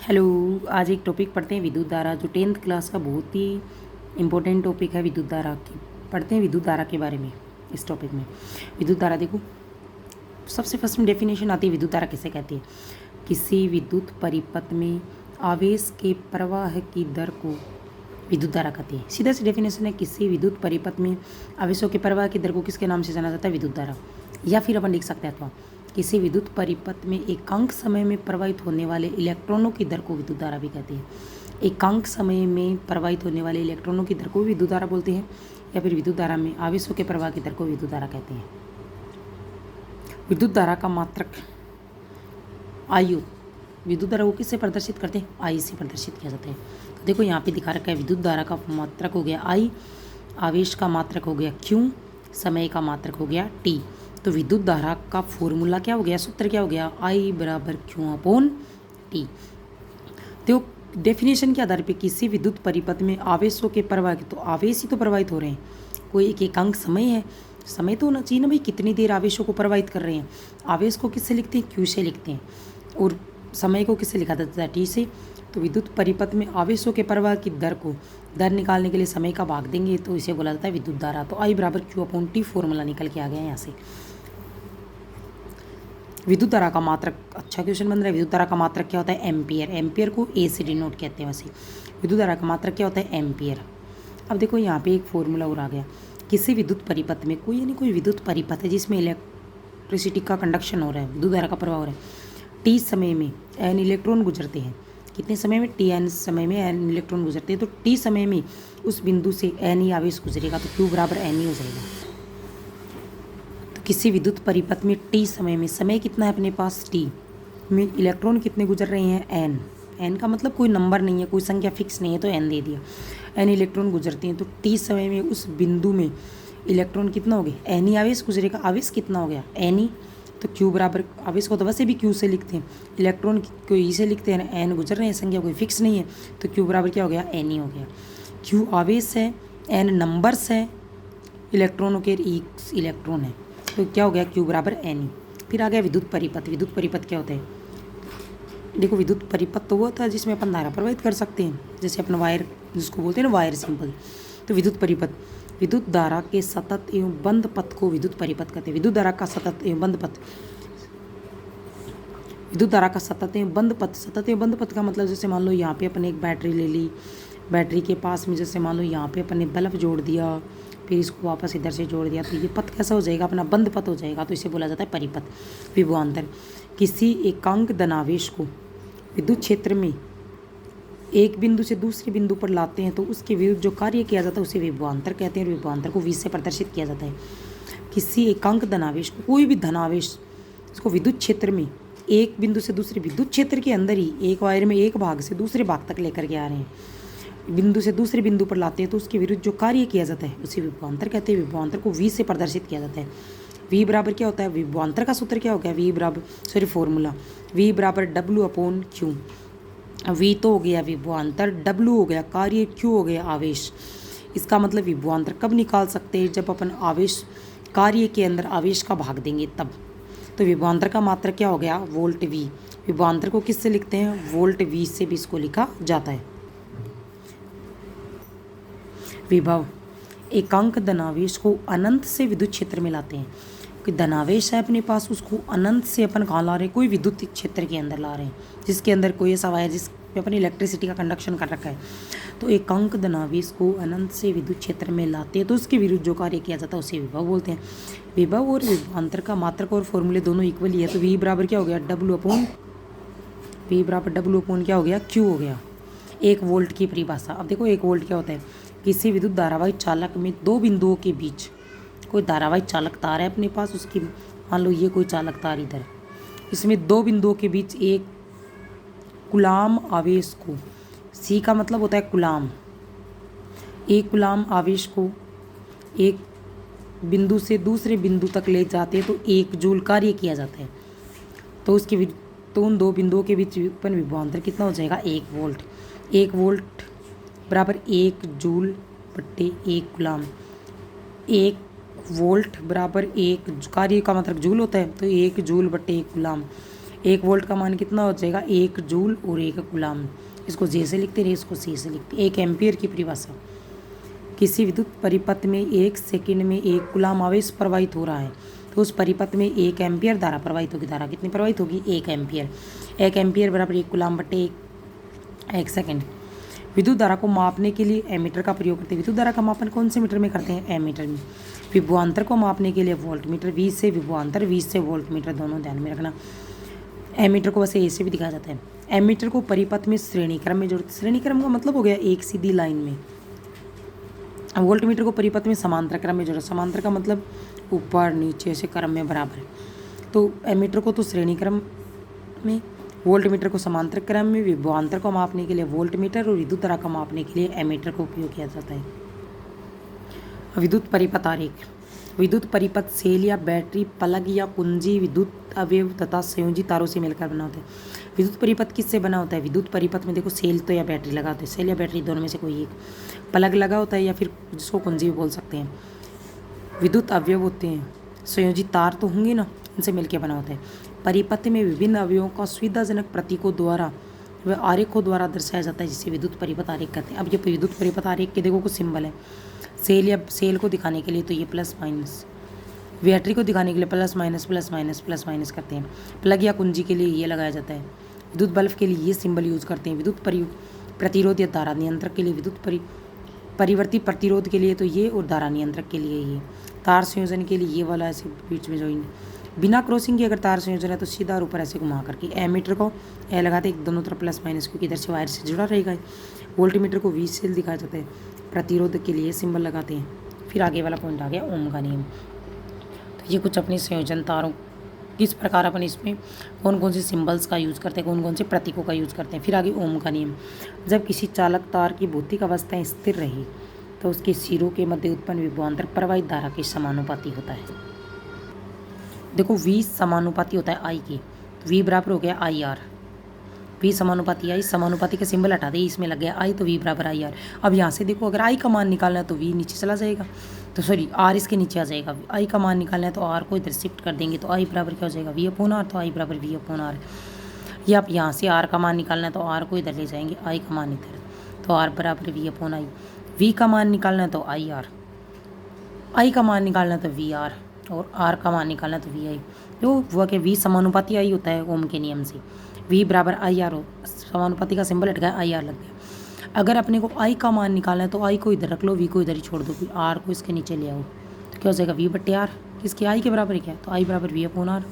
Hello. आज एक topic पढ़ते हैं विद्युत धारा, जो 10th क्लास का बहुत ही इम्पोर्टेंट टॉपिक है विद्युत धारा की। पढ़ते हैं विद्युत धारा के बारे में। इस टॉपिक में विद्युत धारा देखो, सबसे फर्स्ट में डेफिनेशन आती है विद्युत धारा किसे कहती है। किसी विद्युत परिपथ में आवेश के प्रवाह की दर को विद्युत धारा कहती है। सीधा सी डेफिनेशन है, किसी विद्युत परिपथ में आवेशों के प्रवाह की दर को किसके नाम से जाना जाता है? विद्युत धारा। या फिर अपन लिख सकते हैं अथवा किसी विद्युत परिपथ में एकांक समय में प्रवाहित होने वाले इलेक्ट्रॉनों की दर को विद्युत धारा भी कहते हैं। एकांक समय में प्रवाहित होने वाले इलेक्ट्रॉनों की दर को विद्युत धारा बोलते हैं, या फिर विद्युत धारा में आवेशों के प्रवाह की दर को विद्युत धारा कहते हैं। विद्युत धारा का मात्रक आयु, विद्युत धारा को किससे प्रदर्शित करते हैं? आई से प्रदर्शित किया जाता है। तो देखो यहाँ पे दिखा रखा है, विद्युत धारा का मात्रक हो गया आई, आवेश का मात्रक हो गया क्यू, समय का मात्रक हो गया टी। तो विद्युत धारा का फॉर्मूला क्या हो गया, सूत्र क्या हो गया? आई बराबर क्यू अपॉन टी। तो डेफिनेशन के आधार पे किसी विद्युत परिपथ में आवेशों के प्रवाह, तो आवेश ही तो प्रवाहित हो रहे हैं, कोई एक एकांक समय है, समय तो होना चाहिए ना भाई, कितनी देर आवेशों को प्रवाहित कर रहे हैं। आवेश को किससे लिखते हैं? क्यू से लिखते हैं। और समय को किससे लिखा जाता है? टी से। तो विद्युत परिपथ में आवेशों के प्रवाह की दर को, दर निकालने के लिए समय का भाग देंगे तो इसे बोला जाता है विद्युत धारा। तो आई बराबर क्यू अपॉन टी फॉर्मूला निकल के आ गया यहाँ से। विद्युत धारा का मात्रक, अच्छा क्वेश्चन बन रहा है। विद्युत धारा का मात्रक क्या होता है? एम्पियर। एम्पियर को ए से डिनोट कहते हैं वैसे। विद्युत धारा का मात्रक क्या होता है? एम्पियर। अब देखो यहाँ पे एक फॉर्मूला और आ गया। किसी विद्युत परिपथ में, कोई यानी कोई विद्युत परिपथ है जिसमें इलेक्ट्रिसिटी का कंडक्शन हो रहा है, विद्युत धारा का प्रवाह हो रहा है। टी समय में एन इलेक्ट्रॉन गुजरते हैं। कितने समय में? टी एन समय में एन इलेक्ट्रॉन गुजरते हैं। तो टी समय में उस बिंदु से एन ही आवेश गुजरेगा, तो क्यू बराबर एन ही हो जाएगा। तो किसी विद्युत परिपथ में टी समय में, समय कितना है अपने पास? टी में इलेक्ट्रॉन कितने गुजर रहे हैं? एन। एन का मतलब कोई नंबर नहीं है, कोई संख्या फिक्स नहीं है, तो एन दे दिया। एन इलेक्ट्रॉन गुजरते हैं। तो टी समय में उस बिंदु में इलेक्ट्रॉन कितना हो गया? एन ही आवेश गुजरेगा। आवेश कितना हो गया? एन ही। तो क्यू बराबर, आवेश को तो वैसे भी क्यू से लिखते हैं, इलेक्ट्रॉन को ई से लिखते हैं। एन गुजर रहे हैं, संख्या कोई फिक्स नहीं है, तो क्यू बराबर क्या हो गया? एन ही हो गया। क्यू आवेश है, एन नंबर्स है इलेक्ट्रॉनों के, ई इलेक्ट्रॉन है, तो क्या हो गया? क्यू बराबर एन ही। फिर आ गया विद्युत परिपथ। विद्युत परिपथ क्या होता है? देखो, विद्युत परिपथ तो वो होता है जिसमें अपन धारा प्रवाहित कर सकते हैं, जैसे अपन वायर जिसको बोलते हैं ना, वायर सिंपल। तो विद्युत परिपथ, विद्युत धारा के सतत एवं बंद पथ को विद्युत परिपथ कहते हैं। विद्युत धारा का सतत एवं बंद पथ, विद्युत धारा का सतत एवं बंद पथ। सतत एवं बंद पथ का मतलब, जैसे मान लो यहाँ पे अपन एक बैटरी ले ली, बैटरी के पास में जैसे मान लो यहाँ पे अपन ने बल्ब जोड़ दिया, फिर इसको वापस इधर से जोड़ दिया, तो ये पथ कैसा हो जाएगा? अपना बंद पथ हो जाएगा, तो इसे बोला जाता है परिपथ। विभवांतर, किसी एकांक धनावेश को विद्युत क्षेत्र में एक बिंदु से दूसरे बिंदु पर लाते हैं, तो उसके विरुद्ध जो कार्य किया जाता है उसे विभवांतर कहते हैं, और विभवांतर को V से प्रदर्शित किया जाता है। किसी एकांक धनावेश को, कोई भी धनावेश, इसको विद्युत क्षेत्र में एक बिंदु से दूसरे विद्युत क्षेत्र के अंदर ही एक वायर में एक भाग से दूसरे भाग तक लेकर के आ रहे हैं, बिंदु से दूसरे बिंदु पर लाते हैं, तो उसके विरुद्ध जो कार्य किया जाता है उसे विभवांतर कहते हैं। विभवांतर को V से प्रदर्शित किया जाता है। V बराबर क्या होता है? विभवांतर का सूत्र क्या हो गया? V बराबर, फॉर्मूला V बराबर W अपॉन Q। V तो हो गया विभवांतर, W हो गया कार्य, Q हो गया आवेश। इसका मतलब विभवांतर कब निकाल सकते हैं? जब अपन आवेश, कार्य के अंदर आवेश का भाग देंगे तब। तो विभवांतर का मात्रक क्या हो गया? Volt V। विभवांतर को किससे लिखते हैं? वोल्ट V से भी इसको लिखा जाता है। विभव, एकांक धनावेश को अनंत से विद्युत क्षेत्र में लाते हैं। कोई धनावेश है अपने पास, उसको अनंत से अपन कहाँ ला रहे हैं? कोई विद्युत क्षेत्र के अंदर ला रहे हैं, जिसके अंदर कोई ऐसा वायर जिस पे अपनी इलेक्ट्रिसिटी का कंडक्शन कर रखा है। तो एकांक धनावेश को अनंत से विद्युत क्षेत्र में लाते हैं, तो उसके विरुद्ध जो कार्य किया जाता है उसे विभव बोलते हैं। विभव और विभवांतर का मात्रक और फॉर्मूले दोनों इक्वल ही है। तो V बराबर क्या हो गया? W अपॉन, V बराबर W अपॉन क्या हो गया? Q हो गया। 1 वोल्ट की परिभाषा। अब देखो 1 वोल्ट क्या होता है? किसी विद्युत धारावाही चालक में दो बिंदुओं के बीच, कोई धारावाही चालक तार है अपने पास, उसकी मान लो ये कोई चालक तार इधर, इसमें दो बिंदुओं के बीच एक कुलाम आवेश को, सी का मतलब होता है कुलाम, एक कुलाम आवेश को एक बिंदु से दूसरे बिंदु तक ले जाते हैं, तो 1 जूल कार्य किया जाता है। तो उसके, तो उन दो बिंदुओं के बीच उत्पन्न विभवांतर कितना हो जाएगा? 1 वोल्ट। 1 वोल्ट बराबर 1 जूल बट्टे 1 गुलाम। 1 वोल्ट बराबर 1, कार्य का मतलब जूल होता है, तो 1 जूल बट्टे 1 गुलाम। 1 वोल्ट का मान कितना हो जाएगा, 1 जूल और 1 कूलाम। इसको जे से लिखते रहे, इसको सी से लिखते। 1 एम्पियर की परिभाषा, किसी विद्युत परिपथ में 1 सेकंड में 1 कूलाम आवेश प्रवाहित हो रहा है तो उस परिपथ में 1 एम्पियर धारा प्रवाहित होगी। धारा कितनी प्रवाहित होगी, 1 एम्पियर। 1 एम्पियर बराबर 1 कूलाम बटे 1 सेकंड। विद्युत धारा को मापने के लिए एमीटर का प्रयोग करते हैं। विद्युत धारा का मापन कौन से मीटर में करते हैं, एमीटर में। विभवांतर को मापने के लिए वोल्ट मीटर, 20 से विभवांतर, 20 से वोल्ट मीटर, दोनों ध्यान में रखना। एमीटर को वैसे ऐसे भी दिखाया जाता है। एमीटर को परिपथ में श्रेणी क्रम में जोड़ते। श्रेणी क्रम का मतलब हो गया एक सीधी लाइन में। वोल्ट मीटर को परिपथ में समांतर क्रम में जोड़ा। समांतर का मतलब ऊपर नीचे से क्रम में बराबर। तो एमीटर को तो श्रेणी क्रम में, वोल्ट मीटर को समांतर क्रम में, विभवांतर को मापने के लिए वोल्ट मीटर और विद्युत धारा को मापने के लिए एमीटर का उपयोग किया जाता है। विद्युत परिपथ आरेख। विद्युत परिपथ सेल या बैटरी, प्लग या कुंजी, विद्युत अवयव तथा संयोजी तारों से मिलकर बना होता है। विद्युत परिपथ किससे बना होता है, विद्युत परिपथ में देखो सेल तो या बैटरी लगा होता है, सेल या बैटरी दोनों में से कोई एक, प्लग लगा होता है या फिर जिसको कुंजी भी बोल सकते हैं। विद्युत अवयव होते हैं, संयोजी तार तो होंगे ना, इनसे मिलकर बना होता है। परिपथ में विभिन्न अवयवों का सुविधाजनक प्रतीकों द्वारा व आरेखों द्वारा दर्शाया जाता है, जिसे विद्युत परिपथ आरेख कहते हैं। अब ये विद्युत परिपथ आरेख के देखो कुछ सिंबल है। सेल या सेल को दिखाने के लिए तो ये प्लस माइनस, बैटरी को दिखाने के लिए plus minus plus minus plus minus करते हैं। प्लग या कुंजी के लिए ये लगाया जाता है। विद्युत बल्ब के लिए ये सिंबल यूज करते हैं। विद्युत प्रतिरोध या धारा नियंत्रक के लिए विद्युत परिवर्ती प्रतिरोध के लिए तो ये, और धारा नियंत्रक के लिए ये। तार संयोजन के लिए ये वाला ऐसे बीच में ज्वाइन, बिना क्रॉसिंग के अगर तार संयोजन है तो सीधा और ऊपर ऐसे घुमा करके। एमीटर को ए लगाते हैं दोनों तरफ प्लस माइनस, क्योंकि इधर से वायर से जुड़ा रहेगा। वोल्ट मीटर को वी सेल दिखाया जाता है। प्रतिरोध के लिए सिंबल लगाते हैं। फिर आगे वाला पॉइंट आ गया ओम का नियम। तो ये कुछ अपने संयोजन तारों किस प्रकार अपन इसमें कौन कौन से सिंबल्स का यूज़ करते हैं, कौन कौन से प्रतीकों का यूज़ करते हैं। फिर आगे ओम का नियम। जब किसी चालक तार की भौतिक अवस्था स्थिर रही तो उसके सिरों के मध्य उत्पन्न विभवांतर प्रवाहित धारा के समानुपाती होता है। देखो V समानुपाती होता है I के, V बराबर हो गया IR। V समानुपाती I, समानुपाती का सिंबल हटा दे, इसमें लग गया I तो V बराबर IR। अब यहाँ से देखो अगर I का मान निकालना है तो V नीचे चला जाएगा, तो सॉरी R इसके नीचे आ जाएगा। I का मान निकालना है तो R को इधर शिफ्ट कर देंगे तो I बराबर क्या हो जाएगा, V अपॉन R, तो I बराबर V अपॉन R। या आप यहाँ से R का मान निकालना है तो R को इधर ले जाएंगे, I का मान इधर, तो R बराबर V अपॉन I। V का मान निकालना है तो IR, I का मान निकालना है तो VR, और R का मान निकालना है तो VI। जो हुआ कि V समानुपाती I होता है ओम के नियम से। V बराबर IR हो, समानुपाती का सिंबल हट गया, IR लग गया। अगर अपने को I का मान निकालना है तो I को इधर रख लो, V को इधर ही छोड़ दो, फिर R को इसके नीचे ले आओ, तो क्या हो जाएगा V बट्टे R। किसके, I के बराबर है क्या, तो I बराबर V अपॉन R।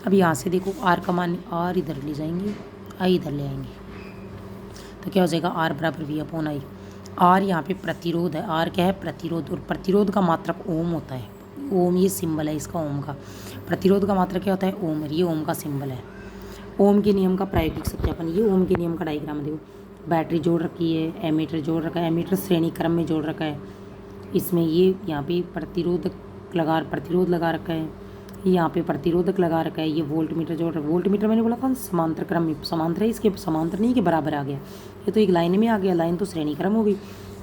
अब यहाँ से देखो R का मान, R इधर ले जाएंगे, I इधर ले आएंगे, तो क्या हो जाएगा R बराबर V अपॉन I। R यहाँ पे प्रतिरोध है, R क्या है, प्रतिरोध, और प्रतिरोध का मात्रक ओम होता है। ओम ये सिंबल है इसका, ओम का। प्रतिरोध का मात्रक क्या होता है, ओम, ये ओम का सिंबल है। ओम के नियम का प्रायोगिक सत्यापन। ये ओम के नियम का डायग्राम देखो, बैटरी जोड़ रखी है, एमीटर जोड़ रखा है, एमीटर श्रेणी क्रम में जोड़ रखा है। इसमें ये यहाँ पे प्रतिरोध लगा रखा है, यहाँ पे प्रतिरोधक लगा रखा है। ये वोल्ट मीटर जोड़ रहा है। वोल्ट मीटर मैंने बोला था समांतर क्रम में, समांतर है, इसके समांतर नहीं के बराबर आ गया, ये तो एक लाइन में आ गया, लाइन तो श्रेणी क्रम हो गई,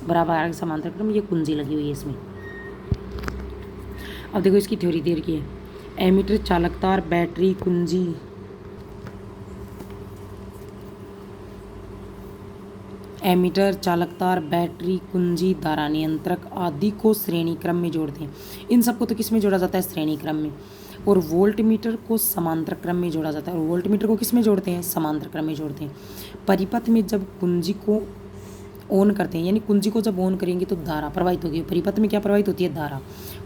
बराबर आ गया समांतर क्रम। ये कुंजी लगी हुई है इसमें। अब देखो इसकी थ्योरी दे रखी है, एमीटर, चालक तार, बैटरी, कुंजी, एमीटर, चालक तार, बैटरी, कुंजी, धारा नियंत्रक आदि को श्रेणी क्रम में जोड़ते हैं। इन सबको तो किस में जोड़ा जाता है, श्रेणी क्रम में। और वोल्ट मीटर को समांतर क्रम में जोड़ा जाता है, और वोल्ट मीटर को किस में जोड़ते हैं, समांतर क्रम में जोड़ते हैं। परिपथ में जब कुंजी को ऑन करते हैं, यानी कुंजी को जब ऑन करेंगे तो धारा प्रवाहित होगी। परिपथ में क्या प्रवाहित होती है, धारा।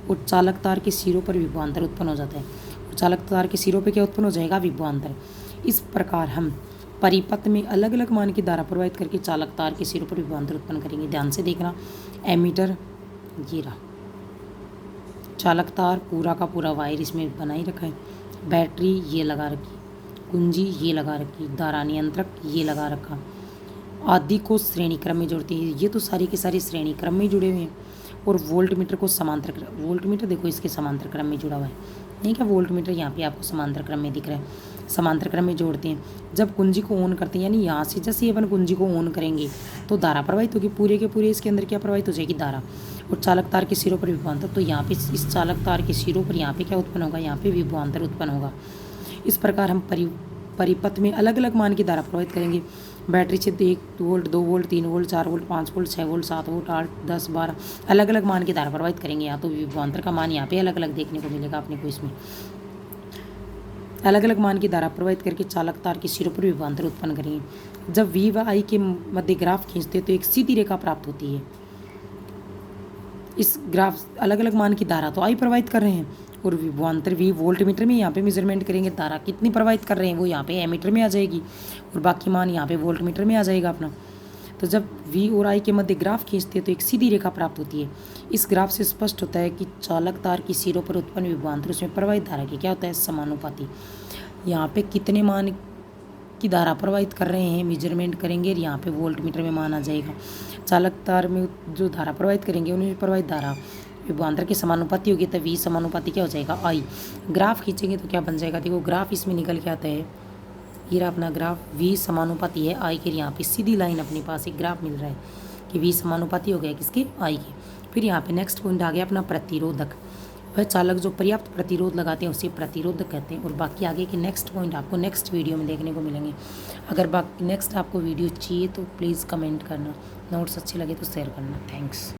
और चालक तार के सिरों पर विभवांतर उत्पन्न हो जाता है। और चालक तार के सिरों पर क्या उत्पन्न हो जाएगा, विभवांतर। इस प्रकार हम परिपथ में अलग अलग मान की धारा प्रवाहित करके चालक तार के सिरों पर विभवांतर उत्पन्न करेंगे। ध्यान से देखना, एमीटर ये रहा, चालक तार पूरा का पूरा वायर इसमें बना ही रखा है, बैटरी ये लगा रखी, कुंजी ये लगा रखी, धारा नियंत्रक ये लगा रखा, आदि को श्रेणी क्रम में जोड़ती है। ये तो सारी के सारे श्रेणी क्रम में जुड़े हुए हैं। और वोल्ट मीटर को समांतर क्रम, वोल्ट मीटर देखो इसके समांतर क्रम में जुड़ा हुआ है, नहीं क्या, वोल्ट मीटर यहाँ पे आपको समांतर क्रम में दिख रहा है, समांतर क्रम में जोड़ते हैं। जब कुंजी को ऑन करते हैं, यानी यहाँ से जैसे अपन कुंजी को ऑन करेंगे तो धारा प्रवाहित होगी, पूरे के पूरे इसके अंदर क्या प्रवाहित हो जाएगी, धारा। और चालक तार के सिरों पर विभवांतर, तो यहाँ पे इस चालक तार के सिरों पर यहाँ पे क्या उत्पन्न होगा, यहाँ पे विभवांतर उत्पन्न होगा। इस प्रकार हम परिपथ में अलग अलग मान की धारा प्रवाहित करेंगे। बैटरी से 1 volt, 2 volt, 3 volt, 4 volt, 5 volt, 6 volt, 7 volt, 8, 10, 12 अलग अलग मान की धारा प्रवाहित करेंगे। यहाँ तो विभवांतर का मान यहाँ पे अलग अलग देखने को मिलेगा अपने को। इसमें अलग अलग मान की धारा प्रवाहित करके चालक तार के सिरों पर विभवांतर उत्पन्न करेंगे। जब V व I के मध्य ग्राफ खींचते हैं तो एक सीधी रेखा प्राप्त होती है। इस ग्राफ अलग अलग मान की धारा तो I प्रवाहित कर रहे हैं और विभवांतर V वोल्ट मीटर में यहाँ पे मेजरमेंट करेंगे। धारा कितनी प्रवाहित कर रहे हैं वो यहाँ पे एमीटर में आ जाएगी और बाकी मान यहाँ पे वोल्ट मीटर में आ जाएगा अपना। तो जब V और I के मध्य ग्राफ खींचते हैं तो एक सीधी रेखा प्राप्त होती है। इस ग्राफ से स्पष्ट होता है कि चालक तार की सिरों पर उत्पन्न विभवांतर उसमें प्रवाहित धारा की क्या होता है, समानुपाती। यहाँ पे कितने मान की धारा प्रवाहित कर रहे हैं मेजरमेंट करेंगे और यहाँ पे वोल्ट मीटर में मान आ जाएगा। चालक तार में जो धारा प्रवाहित करेंगे उनमें प्रवाहित धारा विभवांतर के समानुपाती होगी, तो V समानुपाती क्या हो जाएगा, I। ग्राफ खींचेंगे तो क्या बन जाएगा, देखो ग्राफ इसमें निकल के आता है। ये अपना ग्राफ V समानुपाती है I के। यहाँ पे सीधी लाइन अपने पास एक ग्राफ मिल रहा है कि V समानुपाती हो गया किसके, I के। फिर यहाँ पे नेक्स्ट पॉइंट आ गया अपना प्रतिरोधक। वह चालक जो पर्याप्त प्रतिरोध लगाते हैं उसे प्रतिरोधक कहते हैं। और बाकी आगे के नेक्स्ट पॉइंट आपको नेक्स्ट वीडियो में देखने को मिलेंगे। अगर बाकी नेक्स्ट आपको वीडियो चाहिए तो प्लीज़ कमेंट करना, नोट्स अच्छे लगे तो शेयर करना। थैंक्स।